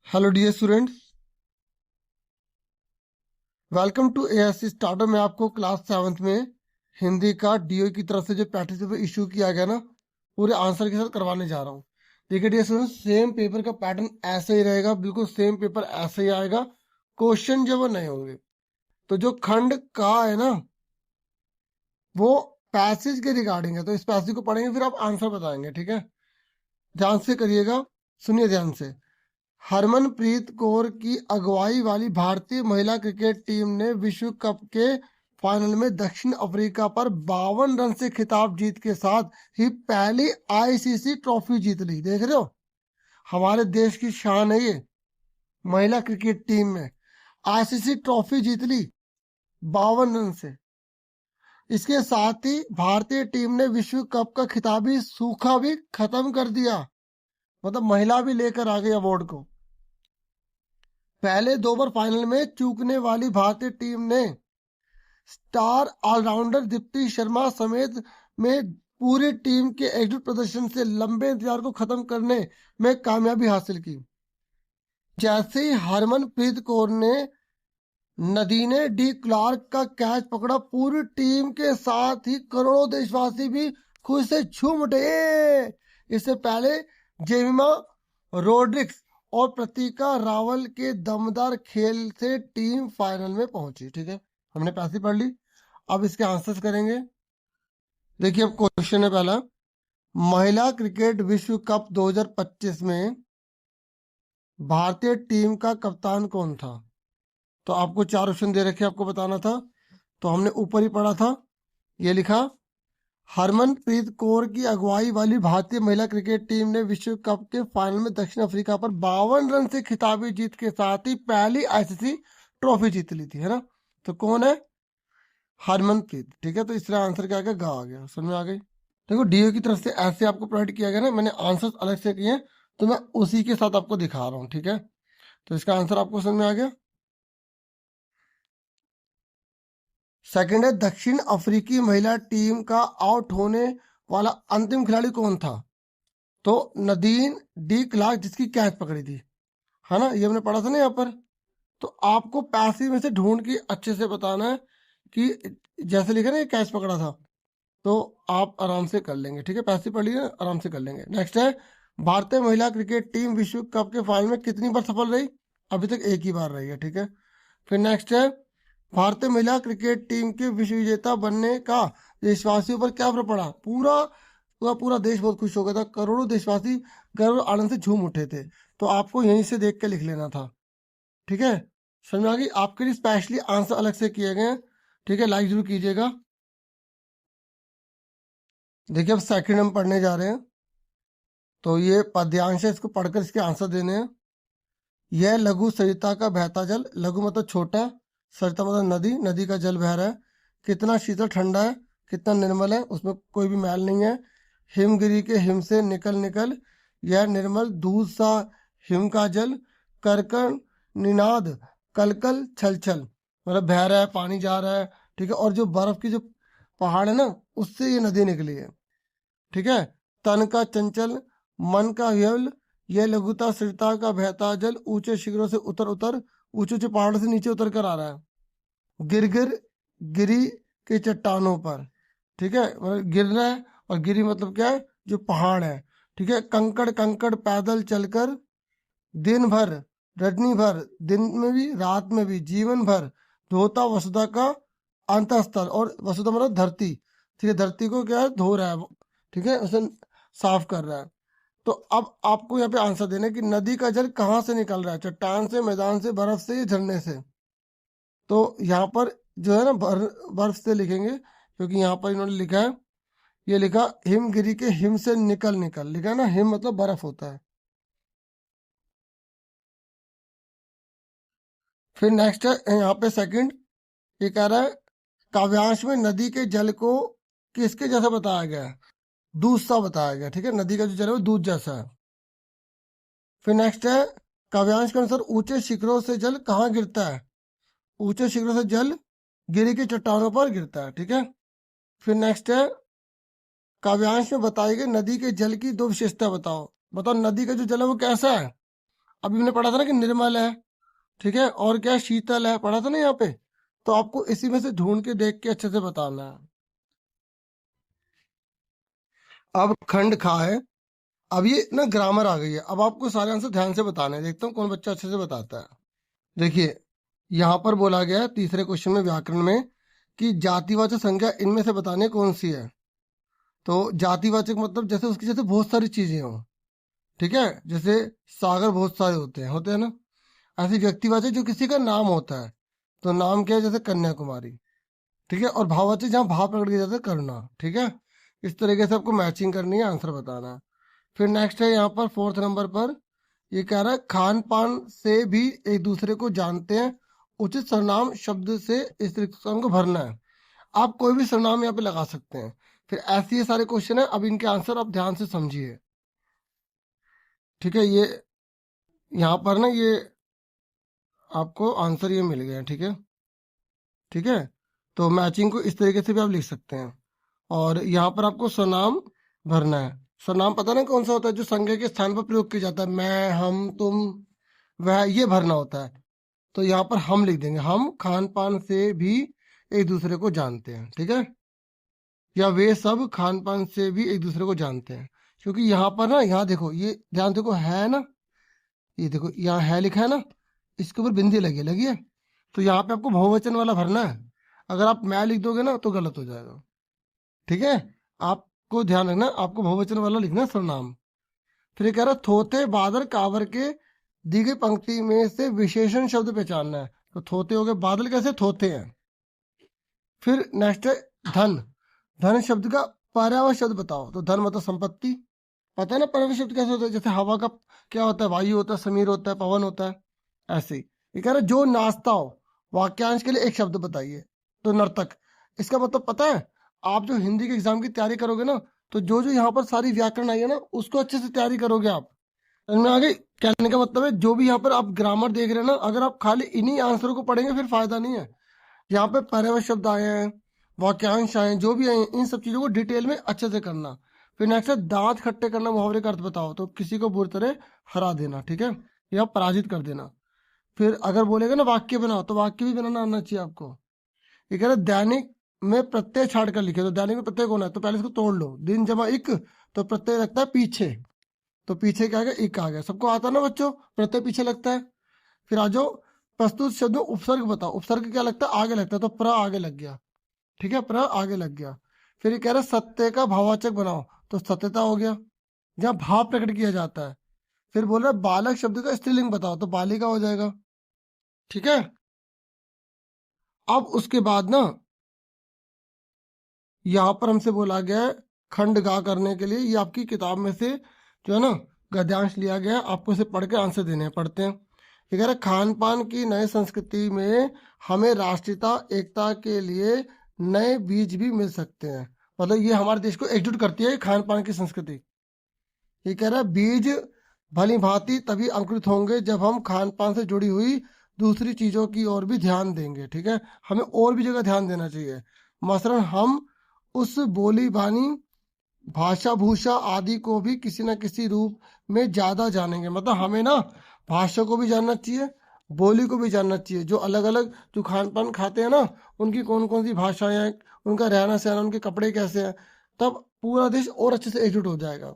Hello dear students, welcome to ASC starter में आपको class 7th में हिंदी का डीओ की तरफ से जो प्रैक्टिस पेपर इशू किया गया ना, पूरे आंसर के साथ करवाने जा रहा हूँ। देखिए डियर स्टूडेंट्स, सेम पेपर का पैटर्न ऐसे ही रहेगा, बिल्कुल सेम पेपर ऐसे ही आएगा। क्वेश्चन जो वो नहीं होंगे। तो जो खंड का है ना, वो पैसेज के रिगार्डिंग है, तो इस पैसेज को पढ़ेंगे फिर आप आंसर बताएंगे। ठीक है, ध्यान से करिएगा, सुनिए ध्यान से। हरमनप्रीत कौर की अगुवाई वाली भारतीय महिला क्रिकेट टीम ने विश्व कप के फाइनल में दक्षिण अफ्रीका पर 52 रन से खिताब जीत के साथ ही पहली आईसीसी ट्रॉफी जीत ली। देख रहे हो, हमारे देश की शान है ये। महिला क्रिकेट टीम में आईसीसी ट्रॉफी जीत ली 52 रन से। इसके साथ ही भारतीय टीम ने विश्व कप का खिताबी सूखा भी खत्म कर दिया, मतलब महिला भी लेकर आ गई अवार्ड को। पहले 2 बार फाइनल में चूकने वाली भारतीय टीम ने स्टार ऑलराउंडर दीप्ति शर्मा समेत में पूरी टीम के एकजुट प्रदर्शन से लंबे इंतजार को खत्म करने में कामयाबी हासिल की। जैसे ही हरमनप्रीत कौर ने नदीने डी क्लार्क का कैच पकड़ा, पूरी टीम के साथ ही करोड़ों देशवासी भी खुशी से झूम उठे। इससे पहले जेमिमा रोड्रिक्स और प्रतीका रावल के दमदार खेल से टीम फाइनल में पहुंची। ठीक है, हमने पैसे पढ़ ली, अब इसके आंसर्स करेंगे। देखिए, अब क्वेश्चन है पहला, महिला क्रिकेट विश्व कप 2025 में भारतीय टीम का कप्तान कौन था? तो आपको 4 ऑप्शन दे रखे, आपको बताना था। तो हमने ऊपर ही पढ़ा था, ये लिखा, हरमनप्रीत कौर की अगुवाई वाली भारतीय महिला क्रिकेट टीम ने विश्व कप के फाइनल में दक्षिण अफ्रीका पर 52 रन से खिताबी जीत के साथ ही पहली आईसीसी ट्रॉफी जीत ली थी, है ना। तो कौन है? हरमनप्रीत। ठीक है, तो इसका आंसर क्या आ गया? गा आ गया। समझ में आ गई? देखो, डीओ की तरफ से ऐसे आपको प्रोवाइड किया गया ना, मैंने आंसर अलग से किए, तो मैं उसी के साथ आपको दिखा रहा हूँ। ठीक है, तो इसका आंसर आपको समझ में आ गया। सेकंड है, दक्षिण अफ्रीकी महिला टीम का आउट होने वाला अंतिम खिलाड़ी कौन था? तो नदीन डी क्लार्क, जिसकी कैच पकड़ी थी, है ना, ये हमने पढ़ा था ना यहाँ पर। तो आपको पैसिव में से ढूंढ के अच्छे से बताना है कि जैसे लिखा ना, ये कैच पकड़ा था, तो आप आराम से कर लेंगे। ठीक है, पैसिव पढ़ लीजिए, आराम से कर लेंगे। नेक्स्ट है, भारतीय महिला क्रिकेट टीम विश्व कप के फाइनल में कितनी बार सफल रही? अभी तक एक ही बार रही है। ठीक है, फिर नेक्स्ट है, भारतीय महिला क्रिकेट टीम के विश्व विजेता बनने का देशवासियों पर क्या प्रभाव पड़ा? पूरा पूरा पूरा देश बहुत खुश हो गया था, करोड़ों देशवासी गर्व और आनंद से झूम उठे थे। तो आपको यहीं से देख के लिख लेना था। ठीक है, समझ में आ गई? आपके लिए स्पेशली आंसर अलग से किए गए हैं। ठीक है, लाइक जरूर कीजिएगा। देखिए, अब सेकंड हम पढ़ने जा रहे हैं, तो ये पद्यांश है, इसको पढ़कर इसके आंसर देने हैं। यह लघु सरिता का बहता जल, लघु मतलब छोटा, सरिता मतलब नदी, नदी का जल बह रहा है, कितना शीतल ठंडा है, कितना निर्मल है, उसमें कोई भी मैल नहीं है। हिमगिरी के हिम से निकल निकल, यह निर्मल दूध सा हिम का जल, करकन निनाद कलकल छल छल, मतलब बह रहा है, पानी जा रहा है। ठीक है, और जो बर्फ की जो पहाड़ है ना, उससे ये नदी निकली है। ठीक है, तन का चंचल मन का व्यवल, यह लघुता स्थिरता का बहता जल, ऊंचे शिखरों से उतर उतर, ऊंचे ऊंचे पहाड़ों से नीचे उतर कर आ रहा है, गिर गिर गिरी के चट्टानों पर। ठीक है, मतलब गिर रहा है, और गिरी मतलब क्या है? जो पहाड़ है। ठीक है, कंकड़ कंकड़ पैदल चलकर, दिन भर रजनी भर, दिन में भी रात में भी, जीवन भर धोता वसुधा का अंतस्थल, और वसुधा मतलब धरती। ठीक है, धरती को क्या है? धो रहा है। ठीक है, उसे साफ कर रहा है। तो अब आपको यहाँ पे आंसर देना है कि नदी का जल कहाँ से निकल रहा है? चट्टान से, मैदान से, बर्फ से, या झरने से? तो यहाँ पर जो है ना, बर्फ से लिखेंगे, क्योंकि यहाँ पर इन्होंने लिखा है, ये लिखा हिमगिरी के हिम से निकल निकल, लिखा है ना, हिम मतलब बर्फ होता है। फिर नेक्स्ट है यहाँ पे सेकंड, ये कह रहा है, काव्यांश में नदी के जल को किसके जैसा बताया गया है? दूध सा बताया गया। ठीक है, नदी का जो जल है वो दूध जैसा है। फिर नेक्स्ट है, काव्यांश के अनुसार ऊंचे शिखरों से जल कहाँ गिरता है? ऊंचे शिखरों से जल गिरी की चट्टानों पर गिरता है। ठीक है, फिर नेक्स्ट है, काव्यांश में बताई गई नदी के जल की 2 विशेषता बताओ। बताओ, नदी का जो जल है वो कैसा है? अभी हमने पढ़ा था ना कि निर्मल है, ठीक है, और क्या शीतल है, पढ़ा था ना यहाँ पे। तो आपको इसी में से ढूंढ के देख के अच्छे से बताना है। अब खंड खा है। अब ये ना ग्रामर आ गई है, अब आपको सारे आंसर ध्यान से बताने हैं, देखता हूँ कौन बच्चा अच्छे से बताता है। देखिए यहाँ पर बोला गया है तीसरे क्वेश्चन में व्याकरण में कि जातिवाचक संज्ञा इनमें से बताने कौन सी है। तो जातिवाचक मतलब जैसे उसकी जैसे बहुत सारी चीजें हो, ठीक है, जैसे सागर बहुत सारे होते हैं ना। ऐसे व्यक्तिवाचक जो किसी का नाम होता है, तो नाम क्या है, जैसे कन्याकुमारी, ठीक है। और भाववाचक जहाँ भाव प्रकट किया जाता है, करुणा, ठीक है। इस तरीके से आपको मैचिंग करनी है, आंसर बताना है। फिर नेक्स्ट है यहाँ पर फोर्थ नंबर पर, ये कह रहा है खान पान से भी एक दूसरे को जानते हैं, उचित सर्वनाम शब्द से इस रिक्त स्थान को भरना है। आप कोई भी सर्वनाम यहाँ पे लगा सकते हैं। फिर ऐसे ये सारे क्वेश्चन है, अब इनके आंसर आप ध्यान से समझिए, ठीक है। ये यहाँ पर ना ये आपको आंसर ये मिल गया, ठीक है, ठीक है। तो मैचिंग को इस तरीके से भी आप लिख सकते हैं। और यहाँ पर आपको सर्वनाम भरना है। सर्वनाम पता ना कौन सा होता है, जो संज्ञा के स्थान पर प्रयोग किया जाता है, मैं, हम, तुम, वह, ये भरना होता है। तो यहाँ पर हम लिख देंगे, हम खान पान से भी एक दूसरे को जानते हैं, ठीक है। या वे सब खान पान से भी एक दूसरे को जानते हैं, क्योंकि यहाँ पर ना, यहाँ देखो, ये ध्यान देखो, है ना, ये देखो यहाँ है लिखा है ना, इसके ऊपर बिंदी लगी लगी है। तो यहाँ पे आपको बहुवचन वाला भरना है। अगर आप मैं लिख दोगे ना तो गलत हो जाएगा, ठीक है। आपको ध्यान रखना, आपको बहुवचन वाला लिखना है सर्वनाम। फिर ये कह रहा है थोते बादल कावर के दी गई पंक्ति में से विशेषण शब्द पहचानना है। तो थोते हो गए, बादल कैसे थोते हैं। फिर नेक्स्ट है धन। धन शब्द का पर्यायवाची शब्द बताओ। तो धन मतलब संपत्ति, पता है ना पर्यायवाची शब्द कैसे होता है, जैसे हवा का क्या होता है, वायु होता है, समीर होता है, पवन होता है, ऐसे ही। ये कह रहा है जो नाचता हो, वाक्यांश के लिए एक शब्द बताइए। तो नर्तक, इसका मतलब पता है, आप जो हिंदी के एग्जाम की तैयारी करोगे ना, तो जो जो यहाँ पर सारी व्याकरण आई है ना, उसको अच्छे से तैयारी करोगे आप। समझ में आ गई। कहने का मतलब है जो भी यहाँ पर आप ग्रामर देख रहे हैं ना, अगर आप खाली इन्हीं आंसरों को पढ़ेंगे फिर फायदा नहीं है। यहाँ पे पर्यायवाची शब्द आए हैं, वाक्यांश आए हैं, जो भी आए हैं, इन सब चीजों को डिटेल में अच्छे से करना। फिर नेक्स्ट है दांत खट्टे करना, मुहावरे का अर्थ बताओ। तो किसी को बुरी तरह हरा देना, ठीक है, या पराजित कर देना। फिर अगर बोलेगा ना वाक्य बनाओ, तो वाक्य भी बनाना आना चाहिए आपको। ये कह रहे दैनिक में प्रत्यय छाड़ कर लिखे। तो दैनिक में प्रत्यय कौन है, तो पहले इसको तोड़ लो, दिन जमा इक, तो प्रत्यय लगता है पीछे, तो पीछे क्या आ गया, इक आ गया। सबको आता ना बच्चों, प्रत्यय पीछे लगता है। फिर आ जाओ प्रस्तुत शब्द में उपसर्ग बताओ। उपसर्ग क्या लगता है, आगे लगता है, तो प्र आगे लग गया, ठीक है, प्र आगे लग गया। फिर ये कह रहा है सत्य का भाववाचक बनाओ। तो सत्यता हो गया, जहाँ भाव प्रकट किया जाता है। फिर बोल रहा है बालक शब्द का स्त्रीलिंग बताओ। तो बालिका हो जाएगा, ठीक है। अब उसके बाद ना यहाँ पर हमसे बोला गया है खंड गा करने के लिए, ये आपकी किताब में से जो है ना गद्यांश लिया गया है, आपको इसे पढ़ के आंसर देने हैं। पढ़ते हैं। ये कह रहा है खान पान की नए संस्कृति में हमें राष्ट्रीयता एकता के लिए नए बीज भी मिल सकते हैं। मतलब ये हमारे देश को एकजुट करती है खान पान की संस्कृति। ये कह रहा है बीज भली भांति तभी अंकुरित होंगे जब हम खान पान से जुड़ी हुई दूसरी चीजों की ओर भी ध्यान देंगे, ठीक है। हमें और भी जगह ध्यान देना चाहिए। मसलन हम उस बोली बानी भाषा भूषा आदि को भी किसी न किसी रूप में ज्यादा जानेंगे। मतलब हमें ना भाषा को भी जानना चाहिए, बोली को भी जानना चाहिए। जो अलग अलग जो खान पान खाते हैं ना, उनकी कौन कौन सी भाषाएं हैं, उनका रहना सहना, उनके कपड़े कैसे हैं, तब पूरा देश और अच्छे से एकजुट हो जाएगा।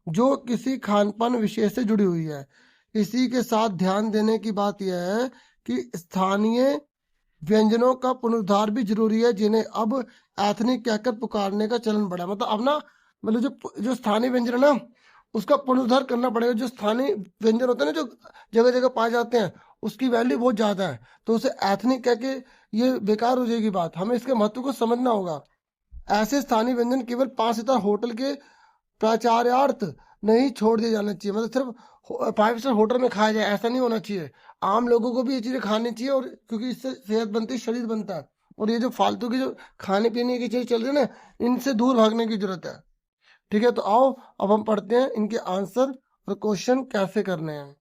जो किसी खान पान विषय से जुड़ी हुई है। इसी के साथ ध्यान देने की बात यह है कि स्थानीय व्यंजनों का पुनरुद्धार भी जरूरी है, जिन्हें अब एथनिक कहकर पुकारने का चलन बढ़ा। मतलब अब ना, मतलब जो जो स्थानीय व्यंजन है ना, उसका पुनरुद्धार करना पड़ेगा। जो स्थानीय व्यंजन होते हैं ना, जो जगह जगह पाए जाते हैं, उसकी वैल्यू बहुत ज्यादा है, तो उसे एथनिक कह के ये बेकार हो जाएगी बात। हमें इसके महत्व को समझना होगा। ऐसे स्थानीय व्यंजन केवल 5 सितारा होटल के प्राचार्यार्थ नहीं छोड़ दिए जाना चाहिए। मतलब सिर्फ 5 स्टार होटल में खाया जाए ऐसा नहीं होना चाहिए। आम लोगों को भी ये चीजें खानी चाहिए, और क्योंकि इससे सेहत बनती है, शरीर बनता है। और ये जो फालतू की जो खाने पीने की चीज चल रही है ना, इनसे दूर भागने की जरूरत है, ठीक है। तो आओ अब हम पढ़ते हैं इनके आंसर और क्वेश्चन कैसे करने हैं।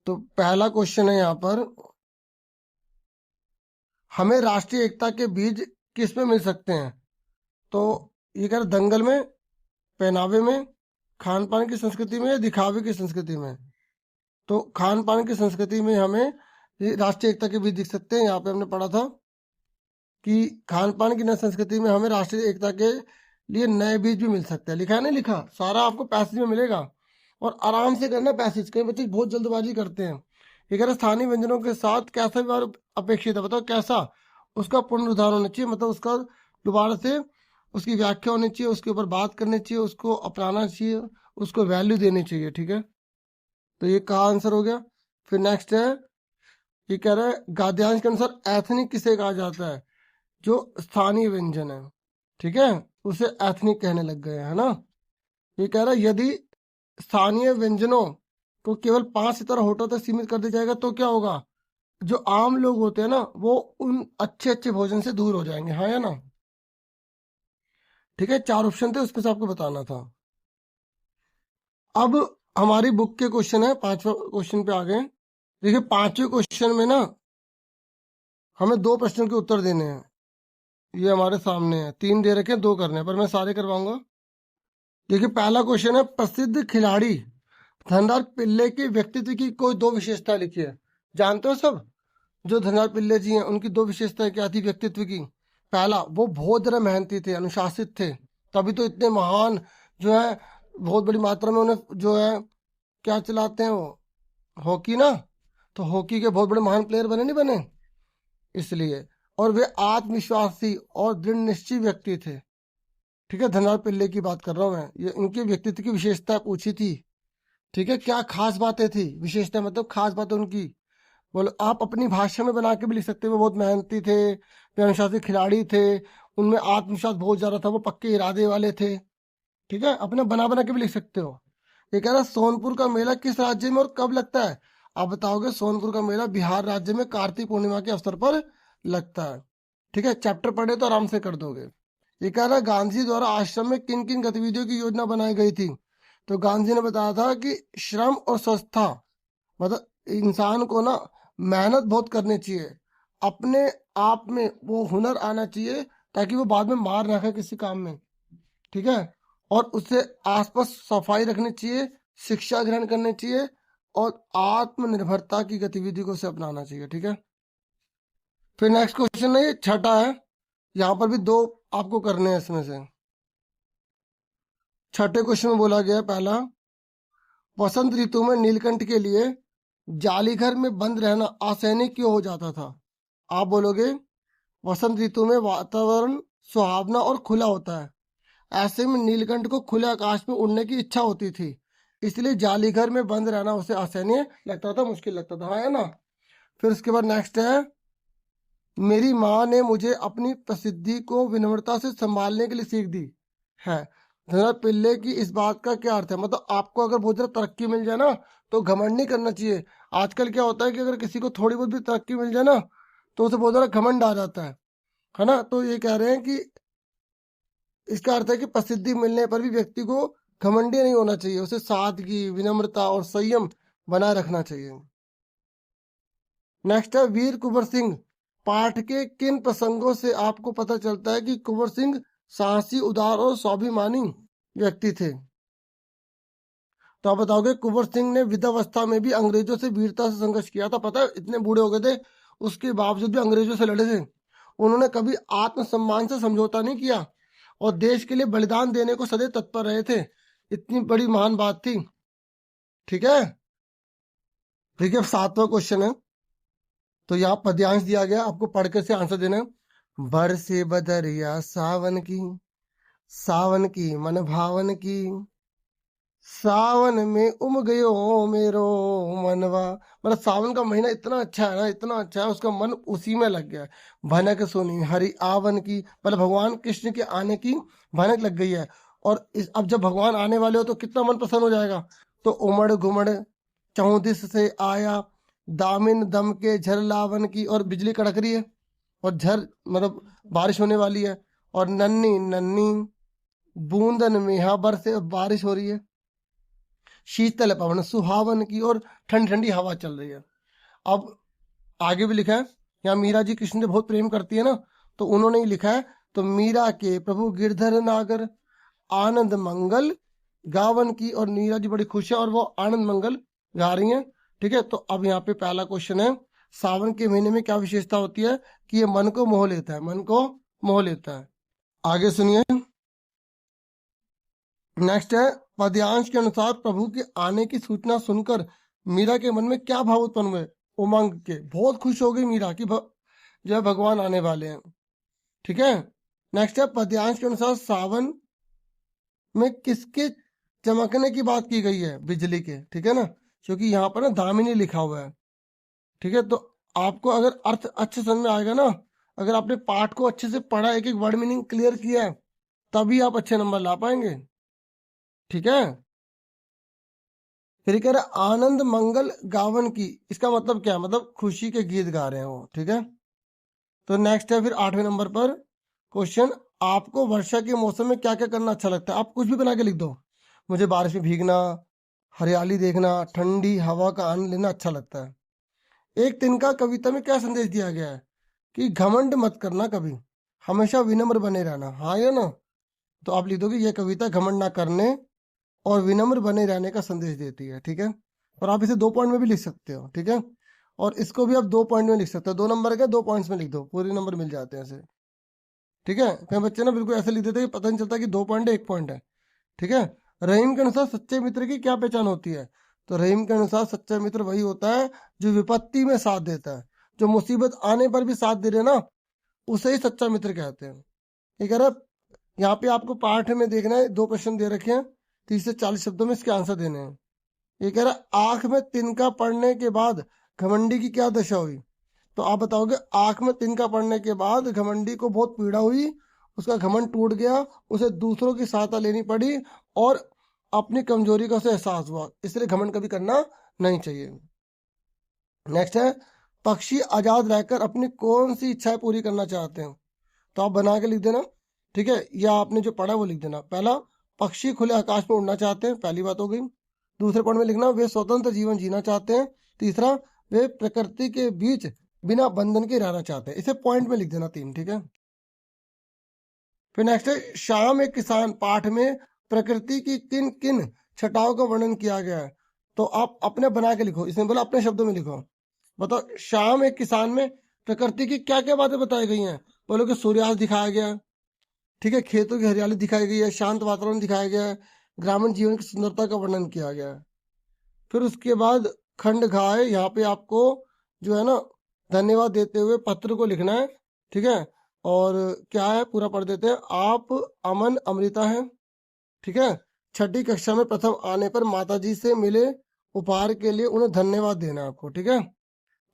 तो पहला क्वेश्चन है यहाँ पर, हमें राष्ट्रीय एकता के बीज किस में मिल सकते हैं। तो ये कह रहे दंगल में, पहनावे में, खान पान की संस्कृति में या दिखावे की संस्कृति में? तो खान पान की संस्कृति में हमें ये राष्ट्रीय एकता के बीज दिख सकते हैं। यहाँ पे हमने पढ़ा था कि खान पान की नई संस्कृति में हमें राष्ट्रीय एकता के लिए नए बीज भी मिल सकते हैं। लिखा है, नहीं लिखा? सारा आपको पैसेज में मिलेगा और आराम से करना पैसेज। कई बच्चे बहुत जल्दबाजी करते हैं। ये कह रहे स्थानीय व्यंजनों के साथ कैसा व्यवहार अपेक्षित है, बताओ कैसा? उसका पुनरुद्धार होना चाहिए, मतलब उसका दोबारा से उसकी व्याख्या होनी चाहिए, उसके ऊपर बात करनी चाहिए, उसको अपनाना चाहिए, उसको वैल्यू देनी चाहिए। ठीक है, तो ये कहा आंसर हो गया। फिर नेक्स्ट है, ये कह रहा है गद्यांश के अनुसार एथनिक किसे कहा जाता है? जो स्थानीय व्यंजन है, ठीक है, उसे एथनिक कहने लग गए है ना। ये कह रहा है यदि स्थानीय व्यंजनों को केवल 5 सितारा होटल तक सीमित कर दिया जाएगा तो क्या होगा? जो आम लोग होते हैं ना, वो उन अच्छे अच्छे भोजन से दूर हो जाएंगे, हाँ या ना? ठीक है, 4 ऑप्शन थे, उसमें से आपको बताना था। अब हमारी बुक के क्वेश्चन है, 5वां क्वेश्चन पे आ गए। देखिए 5वें क्वेश्चन में ना हमें 2 प्रश्नों के उत्तर देने हैं। ये हमारे सामने है, 3 दे रखे हैं, 2 करने हैं, पर मैं सारे करवाऊंगा। देखिए पहला क्वेश्चन है, प्रसिद्ध खिलाड़ी धनराज पिल्ले के व्यक्तित्व की कोई 2 विशेषता लिखिए। जानते हो सब, जो धनराज पिल्ले जी हैं उनकी 2 विशेषताएं क्या थी व्यक्तित्व की? पहला, वो बहुत ज्यादा मेहनती थे, अनुशासित थे, तभी तो इतने महान जो है बहुत बड़ी मात्रा में उन्हें जो है क्या चलाते हैं वो, हॉकी ना, तो हॉकी के बहुत बड़े महान प्लेयर बने, नहीं बने? इसलिए। और वे आत्मविश्वासी और दृढ़ निश्चयी व्यक्ति थे। ठीक है, धनराज पिल्ले की बात कर रहा हूं मैं, ये इनके व्यक्तित्व की विशेषता पूछी थी। ठीक है, क्या खास बातें थी? विशेषता मतलब खास बातें उनकी, बोलो आप अपनी भाषा में बना के भी लिख सकते हो। वो बहुत मेहनती थे, वे अनुशासित खिलाड़ी थे, उनमें आत्मविश्वास बहुत ज्यादा था, वो पक्के इरादे वाले थे। ठीक है, अपने बना बना के भी लिख सकते हो। ये कह रहा सोनपुर का मेला किस राज्य में और कब लगता है? आप बताओगे सोनपुर का मेला बिहार राज्य में कार्तिक पूर्णिमा के अवसर पर लगता है। ठीक है, चैप्टर पढ़े तो आराम से कर दोगे। ये कह रहा गांधी द्वारा आश्रम में किन किन गतिविधियों की योजना बनाई गई थी? तो गांधी ने बताया था कि श्रम और स्वस्थता, मतलब इंसान को ना मेहनत बहुत करनी चाहिए, अपने आप में वो हुनर आना चाहिए ताकि वो बाद में मार ना खाए किसी काम में। ठीक है, और उससे आसपास सफाई रखनी चाहिए, शिक्षा ग्रहण करनी चाहिए और आत्मनिर्भरता की गतिविधि को उसे अपनाना चाहिए। ठीक है, फिर नेक्स्ट क्वेश्चन है, ये छठा है, यहाँ पर भी 2 आपको करने हैं इसमें से। छठे क्वेश्चन में बोला गया पहला, वसंत ऋतु में नीलकंठ के लिए जाली घर में बंद रहना असहनीय क्यों हो जाता था? आप बोलोगे वसंत ऋतु में वातावरण सुहावना और खुला होता है, ऐसे में नीलकंठ को खुले आकाश में उड़ने की इच्छा होती थी, इसलिए जाली घर में बंद रहना उसे असहनीय लगता था, मुश्किल लगता था, हाँ है ना। फिर उसके बाद नेक्स्ट है, मेरी माँ ने मुझे अपनी प्रसिद्धि को विनम्रता से संभालने के लिए सीख दी है। धनराज पिल्ले की इस बात का क्या अर्थ है? मतलब आपको अगर बहुत ज्यादा तरक्की मिल जाए ना तो घमंड नहीं करना चाहिए। आजकल क्या होता है कि अगर किसी को थोड़ी बहुत भी तरक्की मिल जाए ना तो उसे बहुत ज्यादा घमंड आ जाता है ना। तो ये कह रहे हैं कि इसका अर्थ है कि प्रसिद्धि मिलने पर भी व्यक्ति को घमंडी नहीं होना चाहिए, उसे सादगी, विनम्रता और संयम बनाए रखना चाहिए। नेक्स्ट है, वीर कुंवर सिंह पाठ के किन प्रसंगों से आपको पता चलता है कि कुंवर सिंह साहसी, उदार और स्वाभिमानी व्यक्ति थे? तो आप बताओगे कुंवर सिंह ने वृद्धावस्था में भी अंग्रेजों से वीरता से संघर्ष किया था। पता है इतने बूढ़े हो गए थे उसके बावजूद भी अंग्रेजों से लड़े थे। उन्होंने कभी आत्मसम्मान से समझौता नहीं किया और देश के लिए बलिदान देने को सदैव तत्पर रहे थे। इतनी बड़ी महान बात थी। ठीक है, देखिए 7वां क्वेश्चन है, तो यहाँ पद्यांश दिया गया, आपको पढ़ के से आंसर देना है। बरसे बदरिया सावन की मन भावन की, सावन में उम गयो मेरो मनवा। मतलब सावन का महीना इतना अच्छा है ना, इतना अच्छा है, उसका मन उसी में लग गया है। भनक सुनी हरि आवन की, मतलब भगवान कृष्ण के आने की भनक लग गई है। और अब जब भगवान आने वाले हो तो कितना मन प्रसन्न हो जाएगा। तो उमड़ घुमड़ चौदिस से आया, दामिन दम के झर लावन की, और बिजली कड़क रही है और झर मतलब बारिश होने वाली है, और नन्नी नन्नी बूंदन में यहाँ बरसे बारिश हो रही है। शीतल पवन सुहावन की, और ठंडी ठंडी हवा चल रही है। अब आगे भी लिखा है, यहाँ मीरा जी कृष्ण से बहुत प्रेम करती है ना, तो उन्होंने ही लिखा है, तो मीरा के प्रभु गिरधर नागर आनंद मंगल गावन की, और मीरा जी बड़ी खुश है और वो आनंद मंगल गा रही हैं। ठीक है, तो अब यहाँ पे पहला क्वेश्चन है, सावन के महीने में क्या विशेषता होती है कि ये मन को मोह लेता है, मन को मोह लेता है। आगे सुनिए। नेक्स्ट है, पद्यांश के अनुसार प्रभु के आने की सूचना सुनकर मीरा के मन में क्या भाव उत्पन्न हुए? उमंग के, बहुत खुश हो गई मीरा कि जो है भगवान आने वाले हैं। ठीक है, नेक्स्ट है, पद्यांश के अनुसार सावन में किसके चमकने की बात की गई है? बिजली के। ठीक है ना, क्योंकि यहाँ पर ना दामिनी लिखा हुआ है। ठीक है, तो आपको अगर अर्थ अच्छे समझ में आएगा ना, अगर आपने पाठ को अच्छे से पढ़ा, एक एक वर्ड मीनिंग क्लियर किया है, तभी आप अच्छे नंबर ला पाएंगे। ठीक है, फिर कह रहे आनंद मंगल गावन की, इसका मतलब क्या है? मतलब खुशी के गीत गा रहे हैं वो। ठीक है, तो नेक्स्ट है फिर 8वें नंबर पर क्वेश्चन, आपको वर्षा के मौसम में क्या क्या करना अच्छा लगता है? आप कुछ भी बना के लिख दो। मुझे बारिश में भीगना, हरियाली देखना, ठंडी हवा का आनंद लेना अच्छा लगता है। एक तिनका कविता में क्या संदेश दिया गया है? कि घमंड मत करना कभी, हमेशा विनम्र बने रहना। हाँ या ना? तो आप लिख दोगे ये कविता घमंड ना करने और विनम्र बने रहने का संदेश देती है। ठीक है, और आप इसे 2 पॉइंट में भी लिख सकते हो। ठीक है, और इसको भी आप 2 पॉइंट में लिख सकते हो। 2 नंबर के 2 पॉइंट्स में लिख दो, पूरे नंबर मिल जाते हैं ऐसे। ठीक है, कई बच्चे ना बिल्कुल ऐसे लिख देते हैं कि पता नहीं चलता कि 2 पॉइंट है 1 पॉइंट है। ठीक है, रहीम के अनुसार सच्चे मित्र की क्या पहचान होती है? तो रहीम के अनुसार सच्चा मित्र वही होता है जो विपत्ति में साथ देता है, जो मुसीबत आने पर भी साथ दे रहे ना, उसे ही सच्चा मित्र कहते हैं। ठीक है ना, यहाँ पे आपको पाठ में देखना है, 2 प्रश्न दे रखे हैं, 30 से 40 शब्दों में इसके आंसर देने हैं। ये कह रहा आंख में तिनका पड़ने के बाद घमंडी की क्या दशा हुई? तो आप बताओगे आंख में तिनका पड़ने के बाद घमंडी को बहुत पीड़ा हुई, उसका घमंड टूट गया, उसे दूसरों की सहायता लेनी पड़ी और अपनी कमजोरी का उसे एहसास हुआ, इसलिए घमंड कभी करना नहीं चाहिए। नेक्स्ट है, पक्षी आजाद रहकर अपनी कौन सी इच्छाएं पूरी करना चाहते हैं? तो आप बना के लिख देना। ठीक है, या आपने जो पढ़ा वो लिख देना। पहला, पक्षी खुले आकाश में उड़ना चाहते हैं, पहली बात हो गई। दूसरे पॉइंट में लिखना वे स्वतंत्र जीवन जीना चाहते हैं। तीसरा, वे प्रकृति के बीच बिना बंधन के रहना चाहते हैं। इसे पॉइंट में लिख देना 3। ठीक है, फिर नेक्स्ट है, शाम एक किसान पाठ में प्रकृति की किन किन छटाओं का वर्णन किया गया है? तो आप अपने बना के लिखो, इसमें बोला अपने शब्दों में लिखो। बताओ शाम एक किसान में प्रकृति की क्या क्या बातें बताई गई हैं? बोलो कि सूर्यास्त दिखाया गया है। ठीक है, खेतों की हरियाली दिखाई गई है, शांत वातावरण दिखाया गया है, ग्रामीण जीवन की सुंदरता का वर्णन किया गया है। फिर उसके बाद खंड घाय, यहाँ पे आपको जो है ना धन्यवाद देते हुए पत्र को लिखना है। ठीक है, और क्या है पूरा पढ़ देते हैं। आप अमन अमृता हैं। ठीक है, छठी कक्षा में प्रथम आने पर माताजी से मिले उपहार के लिए उन्हें धन्यवाद देना है आपको। ठीक है,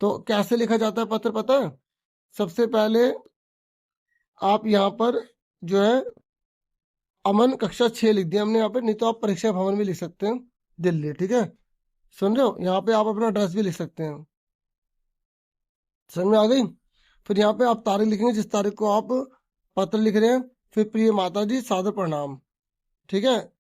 तो कैसे लिखा जाता है पत्र पता है? सबसे पहले आप यहाँ पर जो है अमन कक्षा 6 लिख दिया हमने यहाँ पे, नहीं तो आप परीक्षा भवन भी लिख सकते हैं, दिल्ली। ठीक है, सुन रहे हो? यहाँ पे आप अपना एड्रेस भी लिख सकते हैं। समझ में आ गई? फिर यहाँ पे आप तारीख लिखेंगे जिस तारीख को आप पत्र लिख रहे हैं। फिर प्रिय माता जी सादर प्रणाम। ठीक है,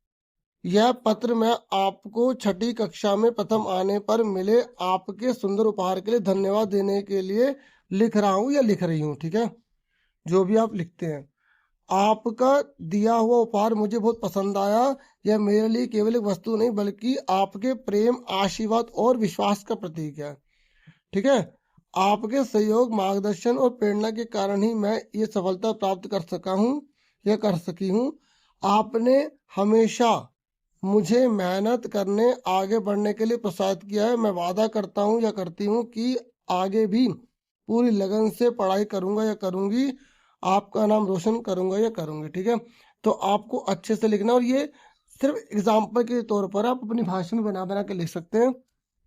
यह पत्र मैं आपको छठी कक्षा में प्रथम आने पर मिले आपके सुंदर उपहार के लिए धन्यवाद देने के लिए लिख रहा हूँ या लिख रही हूँ। ठीक है, जो भी आप लिखते हैं। आपका दिया हुआ उपहार मुझे बहुत पसंद आया। यह मेरे लिए केवल एक वस्तु नहीं बल्कि आपके प्रेम, आशीर्वाद और विश्वास का प्रतीक है। ठीक है, आपके सहयोग, मार्गदर्शन और प्रेरणा के कारण ही मैं ये सफलता प्राप्त कर सका हूँ या कर सकी हूँ। आपने हमेशा मुझे मेहनत करने, आगे बढ़ने के लिए प्रोत्साहित किया है। मैं वादा करता हूँ या करती हूँ कि आगे भी पूरी लगन से पढ़ाई करूँगा या करूँगी, आपका नाम रोशन करूँगा या करूँगी। ठीक है, तो आपको अच्छे से लिखना, और ये सिर्फ एग्जाम्पल के तौर पर आप अपनी भाषा में बना बना के लिख सकते हैं।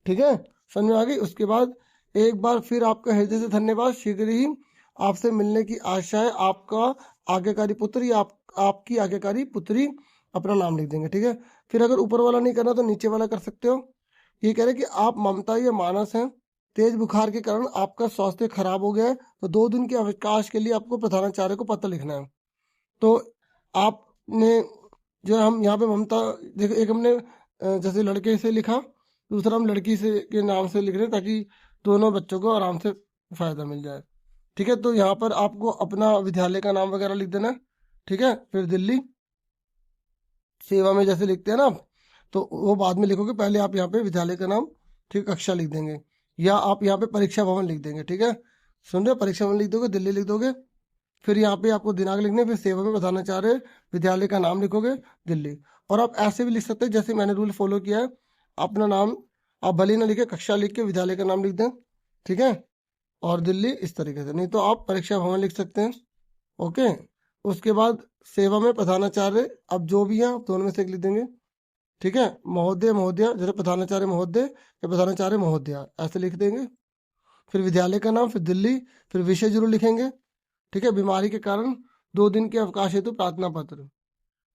ठीक है, समझ में आ गई? उसके बाद एक बार फिर आपका हृदय से धन्यवाद। शीघ्र ही आपसे मिलने की आशा है। आपका आज्ञाकारी पुत्र या आपकी आज्ञाकारी पुत्री, अपना नाम लिख देंगे। ठीक है, फिर अगर ऊपर वाला नहीं करना तो नीचे वाला कर सकते हो। ये कह रहे कि आप ममता या मानस हैं, तेज बुखार के कारण आपका स्वास्थ्य खराब हो गया है, तो 2 दिन के अवकाश के लिए आपको प्रधानाचार्य को पत्र लिखना है। तो आपने जो है, हम यहाँ पे ममता देखो, एक हमने जैसे लड़के से लिखा, दूसरा हम लड़की से के नाम से लिख रहे हैं ताकि दोनों बच्चों को आराम से फायदा मिल जाए। ठीक है, तो यहाँ पर आपको अपना विद्यालय का नाम वगैरह लिख देना है। ठीक है, फिर दिल्ली। सेवा में जैसे लिखते हैं ना आप, तो वो बाद में लिखोगे, पहले आप यहाँ पे विद्यालय का नाम, ठीक, कक्षा लिख देंगे, या आप यहाँ पे परीक्षा भवन लिख देंगे, ठीक है, सुन रहे हो, परीक्षा भवन लिख दोगे, दिल्ली लिख दोगे, फिर यहाँ पे आपको दिनांक लिखने, फिर सेवा में प्रधानाचार्य विद्यालय का नाम लिखोगे, दिल्ली। और आप ऐसे भी लिख सकते हैं जैसे मैंने रूल फॉलो किया है, अपना नाम आप भले ना लिखे, कक्षा लिख के विद्यालय का नाम लिख दें, ठीक है, और दिल्ली इस तरीके से, नहीं तो आप परीक्षा भवन लिख सकते हैं। ओके, उसके बाद सेवा में प्रधानाचार्य, अब जो भी है दोनों में से एक लिख देंगे, ठीक है, महोदय महोदया, जैसे प्रधानाचार्य महोदय या प्रधानाचार्य महोदया ऐसे लिख देंगे, फिर विद्यालय का नाम, फिर दिल्ली, फिर विषय जरूर लिखेंगे, ठीक है, बीमारी के कारण 2 दिन के अवकाश हेतु प्रार्थना पत्र,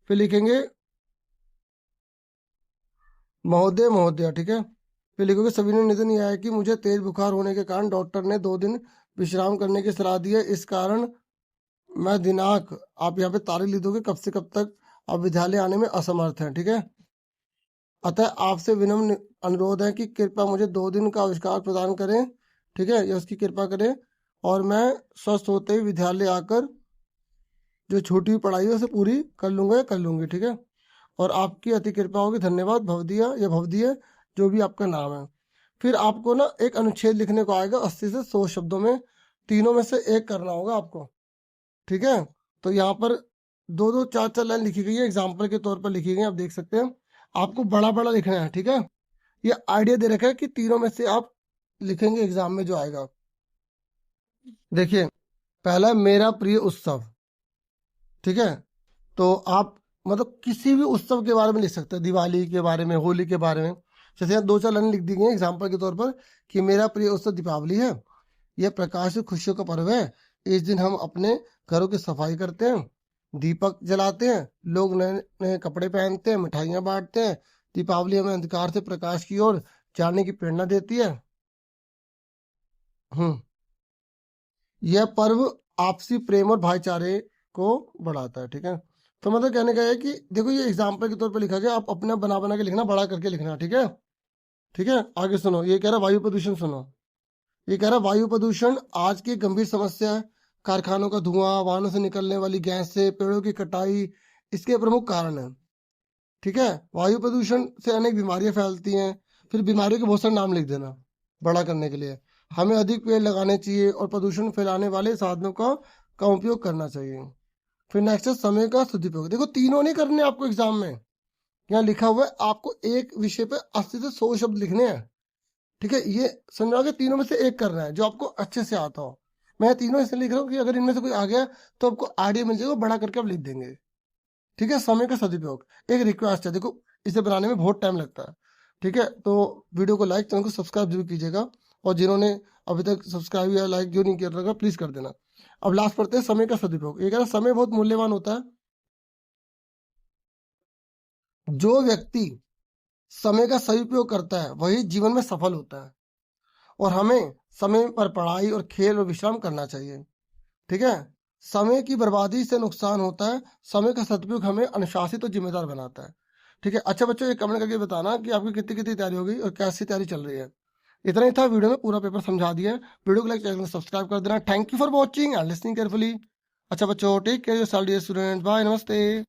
फिर लिखेंगे महोदय महोदया, ठीक है, फिर लिखोगे सभी ने निधन यह है कि मुझे तेज बुखार होने के कारण डॉक्टर ने 2 दिन विश्राम करने की सलाह दी है, इस कारण मैं दिनांक, आप यहाँ पे तारीख लिख दोगे, कब से कब तक आप विद्यालय आने में असमर्थ हैं, ठीक है, अतः आपसे विनम्र अनुरोध है कि कृपया मुझे 2 दिन का आविष्कार प्रदान करें, ठीक है, या उसकी कृपा करें, और मैं स्वस्थ होते ही विद्यालय आकर जो छूटी हुई पढ़ाई है उसे पूरी कर लूंगा या कर लूंगी, ठीक है, और आपकी अति कृपा होगी, धन्यवाद, भवदिया या भवदीय, जो भी आपका नाम है। फिर आपको ना एक अनुच्छेद लिखने को आएगा 80 से 100 शब्दों में, तीनों में से एक करना होगा आपको, ठीक है, तो यहाँ पर 2-2 4-4 लाइन लिखी गई है, एग्जाम्पल के तौर पर लिखी गई है, आप देख सकते हैं, आपको बड़ा बड़ा लिखना है, ठीक है, ये आइडिया दे रखा है कि तीनों में से आप लिखेंगे एग्जाम में जो आएगा। देखिए, पहला मेरा प्रिय उत्सव, ठीक है, तो आप मतलब किसी भी उत्सव के बारे में लिख सकते हैं, दिवाली के बारे में, होली के बारे में, जैसे यहाँ 2-4 लाइन लिख दी गई एग्जाम्पल के तौर पर कि मेरा प्रिय उत्सव दीपावली है, यह प्रकाश और खुशियों का पर्व है, इस दिन हम अपने घरों की सफाई करते हैं, दीपक जलाते हैं, लोग नए नए कपड़े पहनते हैं, मिठाइयाँ बांटते हैं, दीपावली हमें अंधकार से प्रकाश की ओर जाने की प्रेरणा देती है। यह पर्व आपसी प्रेम और भाईचारे को बढ़ाता है, ठीक है, तो मतलब कहने का है कि देखो ये एग्जाम्पल के तौर पर लिखा गया, आप अपना बना बना के लिखना, बड़ा करके लिखना, ठीक है, ठीक है, आगे सुनो, ये कह रहा वायु प्रदूषण, सुनो, ये कह रहा वायु प्रदूषण आज की गंभीर समस्या है, कारखानों का धुआं, वाहनों से निकलने वाली गैस से, पेड़ों की कटाई इसके प्रमुख कारण है, ठीक है, वायु प्रदूषण से अनेक बीमारियां फैलती हैं, फिर बीमारियों के बहुत सारे नाम लिख देना बड़ा करने के लिए, हमें अधिक पेड़ लगाने चाहिए और प्रदूषण फैलाने वाले साधनों का कम उपयोग करना चाहिए। फिर नेक्स्ट है समय का सदुपयोग, देखो तीनों नहीं करने आपको एग्जाम में, यहाँ लिखा हुआ है आपको एक विषय पे 80 से 100 शब्द लिखने हैं, ठीक है, ये समझो कि तीनों में से एक करना है जो आपको अच्छे से आता हो, मैं तीनों इसलिए लिख रहा हूँ कि अगर इनमें से कोई आ गया तो आपको आइडिया मिल जाएगा, बड़ा करके आप लिख देंगे, ठीक है, समय का सदुपयोग। एक रिक्वेस्ट है, देखो इसे बनाने में बहुत टाइम लगता है, ठीक है, तो वीडियो को लाइक, चैनल को सब्सक्राइब जरूर कीजिएगा, और जिन्होंने अभी तक सब्सक्राइब या लाइक जो नहीं कर रखा प्लीज कर देना। अब लास्ट पढ़ते हैं समय का सदुपयोग, ये कह रहा समय बहुत मूल्यवान होता है, जो व्यक्ति समय का सही उपयोग करता है वही जीवन में सफल होता है, और हमें समय पर पढ़ाई और खेल और विश्राम करना चाहिए, ठीक है, समय की बर्बादी से नुकसान होता है, समय का सदुपयोग हमें अनुशासित और जिम्मेदार बनाता है, ठीक है। अच्छा बच्चों, ये कमेंट करके बताना कि आपकी कितनी कितनी तैयारी हो गई और कैसी तैयारी चल रही है। इतना ही था वीडियो में, पूरा पेपर समझा दिया है, वीडियो को लाइक, चैनल को सब्सक्राइब कर देना। Thank you for watching and listening carefully. अच्छा बच्चों, take care yourself dear student, bye, नमस्ते।